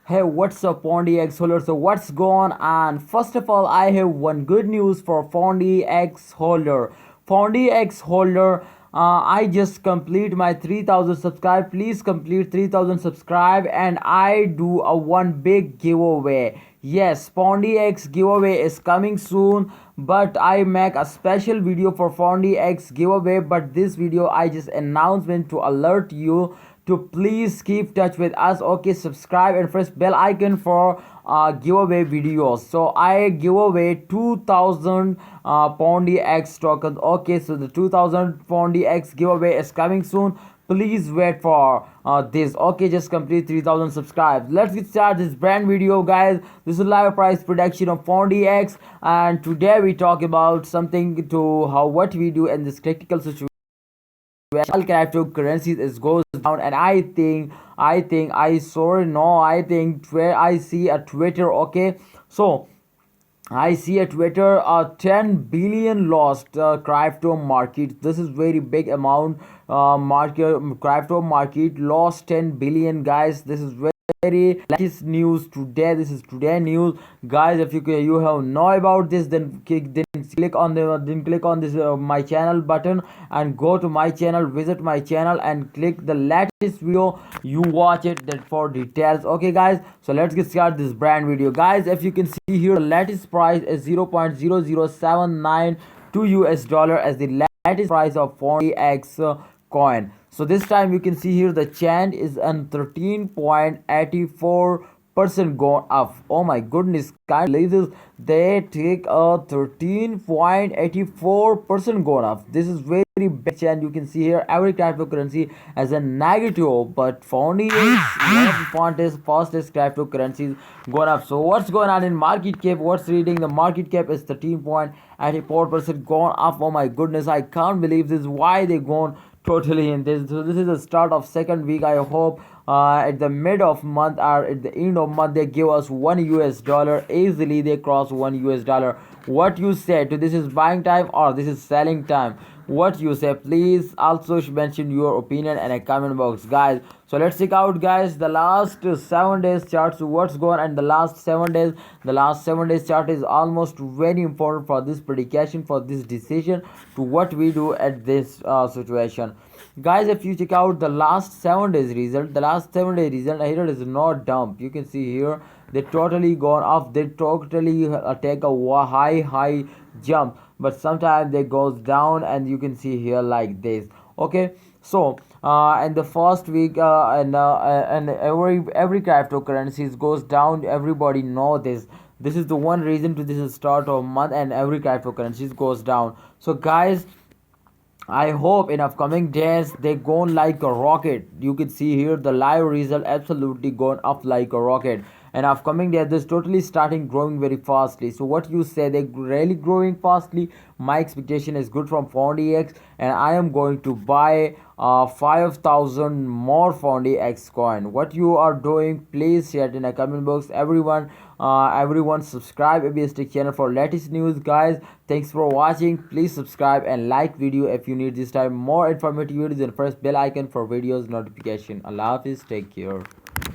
Hey, what's up, Pundi X holder? So, what's going on? First of all, I have one good news for Pundi X holder. Pundi X holder, I just complete my 3000 subscribe. Please complete 3000 subscribe, and I do a one big giveaway. Yes, Pundi X giveaway is coming soon, but I make a special video for Pundi X giveaway. But this video, I just announcement to alert you to please keep touch with us. Okay, subscribe and press bell icon for giveaway videos. So I give away 2000 Pondy X tokens. Okay, so the 2000 Pondy X giveaway is coming soon. Please wait for this. Okay, just complete 3000 subscribes. Let's get started this brand video, guys. This is live price prediction of Pondy X, and today we talk about something to how what we do in this critical situation where all cryptocurrencies is goes down. And I think I sorry no I think where I see a Twitter. Okay, so I see a Twitter 10 billion lost crypto market. This is very big amount. Market crypto market lost 10 billion, guys. This is very latest news today. This is today news, guys. If you have know about this, then click on this my channel button and go to my channel, visit my channel and click the latest video. You watch it that for details. Okay, guys, so let's get started this brand video, guys. If you can see here, the latest price is 0.00792 US dollar as the latest price of 40x coin. So this time you can see here the chant is on 13.84% going up. Oh my goodness, can't believe this. They take a 13.84% going up. This is very big chant. You can see here every cryptocurrency as a negative, but Fondi is one of the fastest cryptocurrencies going up. So what's going on in market cap? What's reading? The market cap is 13.84% going up. Oh my goodness, I can't believe this. Why they gone totally in this? So this is the start of second week. I hope at the mid of month or at the end of month they give us $1 easily. They cross $1. What you say to this is buying time or this is selling time? What you say? Please also mention your opinion in a comment box, guys. So let's check out, guys, the last 7 days charts. What's going on in the last 7 days? The last 7 days chart is almost very important for this prediction, for this decision to what we do at this situation, guys. If you check out the last 7 days result, the last 7 day result here is not dump. You can see here they totally gone off. They totally take a high jump, but sometimes they goes down, and you can see here like this. Okay, so in the first week and every cryptocurrencies goes down. Everybody know this. This is the one reason to this is start of month and every cryptocurrencies goes down. So guys, I hope in upcoming days they gone like a rocket. You can see here the live result absolutely gone up like a rocket. And upcoming days this totally starting growing very fastly. So what you say, they really growing fastly. My expectation is good from Fondi X, and I am going to buy 5000 more Fondi X coin. What you are doing, please share it in a comment box. Everyone subscribe ABS Tech channel for latest news, guys. Thanks for watching. Please subscribe and like video if you need this time more informative videos, and press bell icon for videos notification. Allah Hafiz, take care.